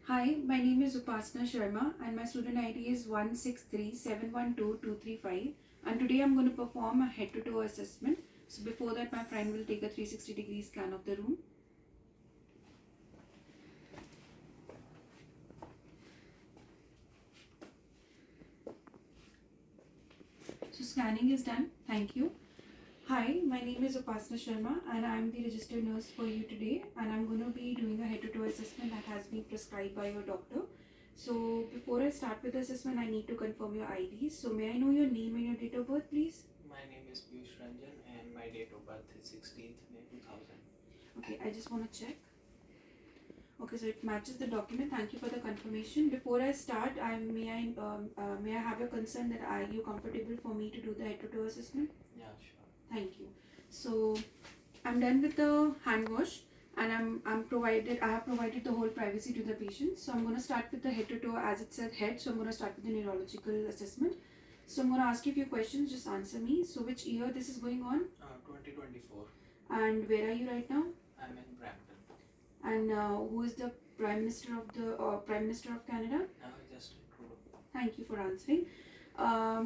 Hi, my name is Upasana Sharma and my student ID is 163712235, and today I'm going to perform a head to toe assessment. So before that my friend will take a 360-degree scan of the room. So scanning is done. Thank you. Hi, my name is Upasana Sharma and I'm the registered nurse for you today, and I'm going to be doing a head to toe assessment that has been prescribed by your doctor. So before I start with the assessment, I need to confirm your IDs. So may I know your name and your date of birth, please? My name is Piyush Ranjan and my date of birth is 16th May 2000. Okay, I just want to check. Okay, so it matches the document. Thank you for the confirmation. Before I start, may I have your consent that are you comfortable for me to do the head to toe assessment? Yeah, sure. Thank you. So I'm done with the hand wash, and I have provided the whole privacy to the patient. So I'm going to start with the head to toe, as it said head. So I'm going to start with the neurological assessment. So I'm going to ask you a few questions. Just answer me. So which year this is going on? 2024. And where are you right now? I'm in Brampton. And who is the Prime Minister of Canada? Justin Trudeau. Thank you for answering.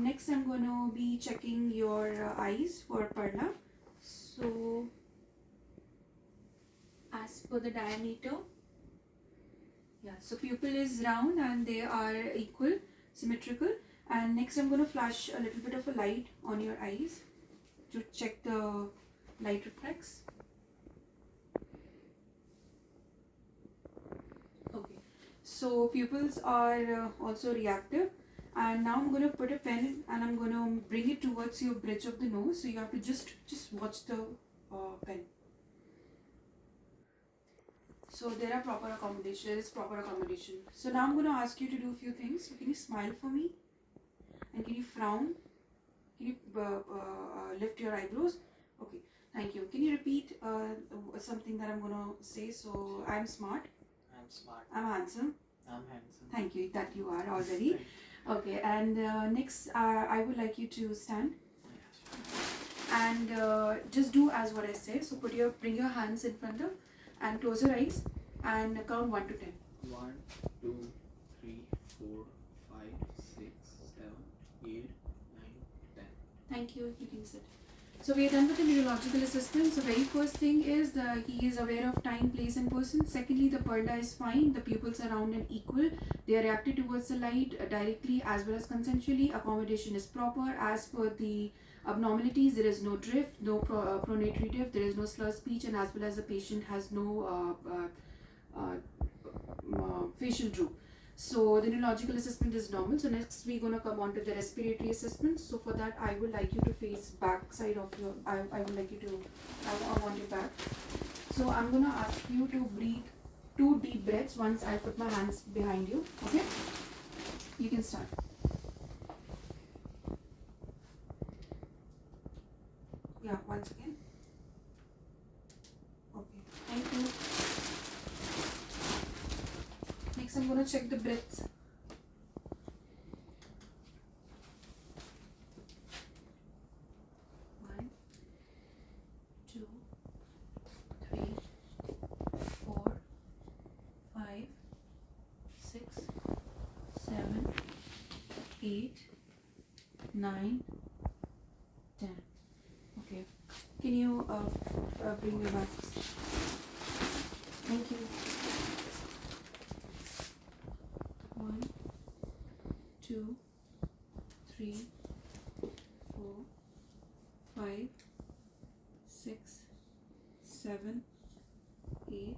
Next, I'm going to be checking your eyes for Parla. So, as per the diameter, yeah, so pupil is round and they are equal, symmetrical. And next, I'm going to flash a little bit of a light on your eyes to check the light reflex. Okay, so pupils are also reactive, and now I'm going to put a pen and I'm going to bring it towards your bridge of the nose. So you have to just watch the pen. So there is proper accommodation. So now I'm going to ask you to do a few things. So can you smile for me? And can you frown? Can you lift your eyebrows? Okay, thank you. Can you repeat something that I'm going to say? So I'm smart. I'm smart. I'm handsome. I'm handsome. Thank you, that you are already. Okay, and next I would like you to stand. Yeah, sure. And just do as what I say. So bring your hands in front of and close your eyes and count 1 to 10. 1, 2, 3, 4, 5, 6, 7, 8, 9, 10. Thank you. You can sit. So we are done with the neurological assessment. So very first thing is he is aware of time, place, and person. Secondly, the perla is fine. The pupils are round and equal. They are reacted towards the light directly as well as consensually. Accommodation is proper. As per the abnormalities, there is no drift, no pronatory drift, there is no slur speech, and as well as the patient has no facial droop. So the neurological assessment is normal. So next we're going to come on to the respiratory assessment. So for that I would like you to face back side of your, I want your back. So I'm going to ask you to breathe 2 deep breaths once I put my hands behind you. Okay? You can start. Yeah, once again. Okay, thank you. Next I'm going to check the breaths. One, 2, 3, 4, 5, 6, 7, 8, 9, 10. Okay. Can you bring your back? Thank you. 1, 2, 3, 4, 5, 6, 7, 8,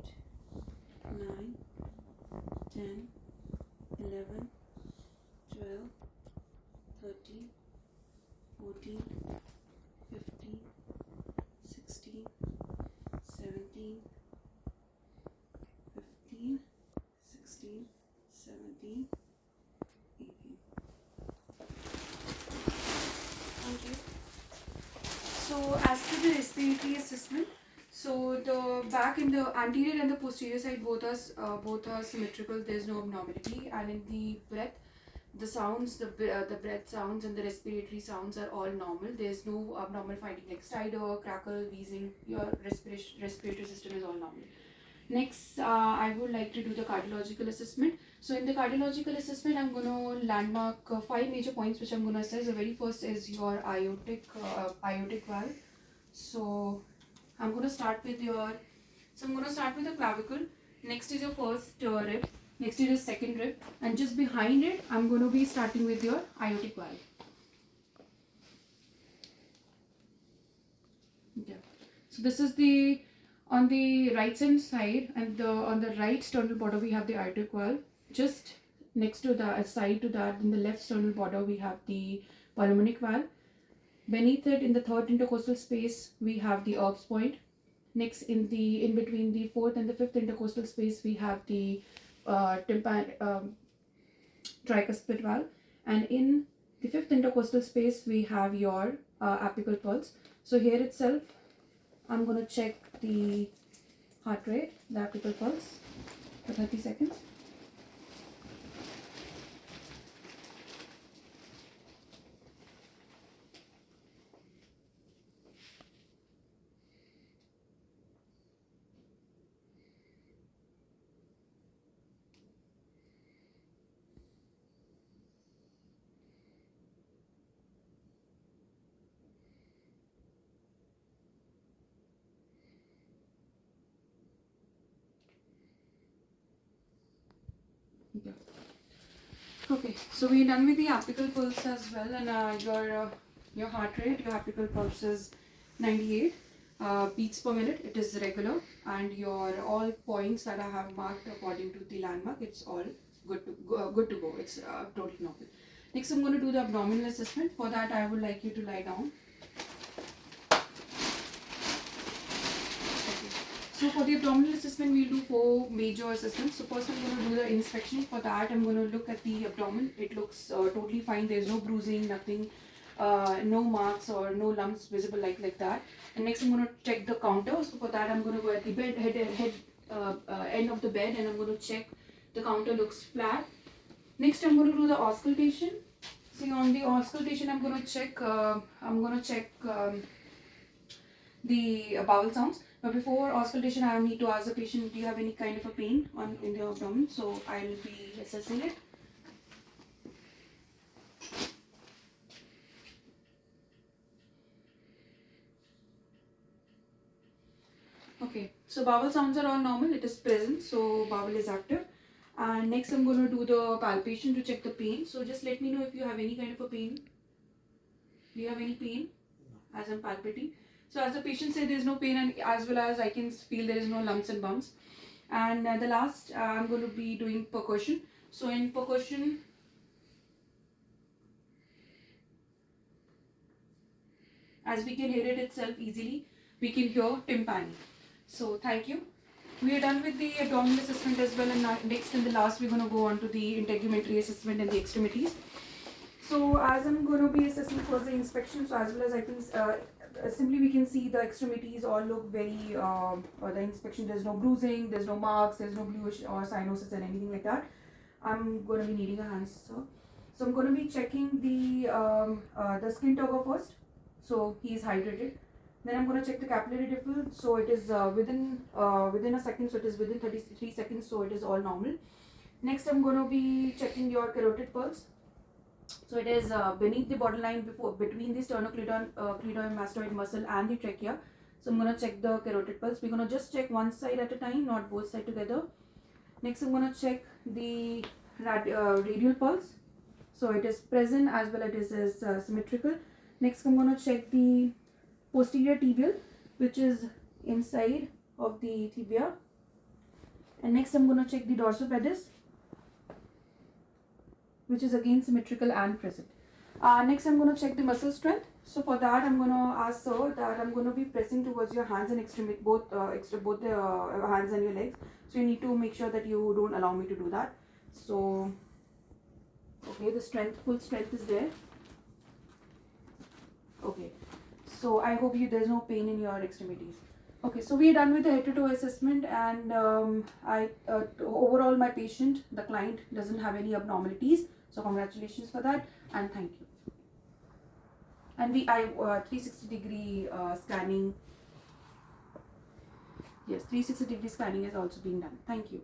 9, 10, 11, 12, 13, 14, 15, 16, 17, 15, 16, 17, 18. Thank you. So as per the respiratory assessment, so the back and the anterior and the posterior side both are symmetrical. There is no abnormality, and in the breath, the sounds, the breath sounds and the respiratory sounds are all normal. There is no abnormal finding like stridor, crackle, wheezing. Your respiratory system is all normal. Next, I would like to do the cardiological assessment. So in the cardiological assessment, I'm going to landmark 5 major points which I'm going to assess. The very first is your aortic valve. So I'm going to start with the clavicle. Next is your first rib. Next is your second rib, and just behind it, I'm going to be starting with your aortic valve. Okay. So this is the on the right hand side, and on the right sternal border we have the aortic valve. Just next to that, side to that, in the left sternal border we have the pulmonic valve. Beneath it, in the third intercostal space, we have the Erb's point. Next, in between the fourth and the fifth intercostal space, we have the tricuspid valve, and in the fifth intercostal space, we have your apical pulse. So here itself, I'm going to check the heart rate, the apical pulse, for 30 seconds. Yeah. Okay, so we're done with the apical pulse as well, and your heart rate, your apical pulse is 98 beats per minute. It is regular, and your all points that I have marked according to the landmark, it's all good to go. It's totally normal. Next, I'm going to do the abdominal assessment. For that, I would like you to lie down. So for the abdominal assessment, we'll do 4 major assessments. So first I'm going to do the inspection. For that, I'm going to look at the abdomen. It looks totally fine. There's no bruising, nothing, no marks or no lumps visible like that. And next I'm going to check the counter. So for that, I'm going to go at the end of the bed, and I'm going to check the counter looks flat. Next, I'm going to do the auscultation. See, on the auscultation, I'm going to check. The bowel sounds. But before auscultation, I need to ask the patient, do you have any kind of a pain in the abdomen? So I'll be assessing it. Okay, so bowel sounds are all normal. It is present, so bowel is active. And next, I'm going to do the palpation to check the pain. So just let me know if you have any kind of a pain. Do you have any pain as I'm palpating? So as the patient said, there is no pain, and as well as I can feel there is no lumps and bumps. And the last, I'm going to be doing percussion. So in percussion, as we can hear it itself easily, we can hear timpani. So thank you. We are done with the abdominal assessment as well, and next and the last we're going to go on to the integumentary assessment and the extremities. So as I'm going to be assessing first the inspection, so as well as I can simply we can see the extremities all look very, the inspection, there's no bruising, there's no marks, there's no bluish or cyanosis and anything like that. I'm going to be needing a hand, sir. So I'm going to be checking the skin turgor first. So he is hydrated. Then I'm going to check the capillary ripple. So it is within a second. So it is within 33 seconds. So it is all normal. Next, I'm going to be checking your carotid pulse. So it is beneath the borderline between the sternocleidomastoid muscle and the trachea. So I'm going to check the carotid pulse. We're going to just check one side at a time, not both sides together. Next, I'm going to check the radial pulse. So it is present as well as it is symmetrical. Next, I'm going to check the posterior tibial, which is inside of the tibia. And next, I'm going to check the dorsopedis, which is again symmetrical and present. Next, I'm going to check the muscle strength. So for that, I'm going to ask sir that I'm going to be pressing towards your hands and extremity, both the hands and your legs. So you need to make sure that you don't allow me to do that. So, okay, the full strength is there. Okay, so I hope there's no pain in your extremities. Okay, so we're done with the head to toe assessment, and overall my patient, the client, doesn't have any abnormalities. So congratulations for that, and thank you. And 360-degree scanning Yes, 360 degree scanning has also been done. Thank you.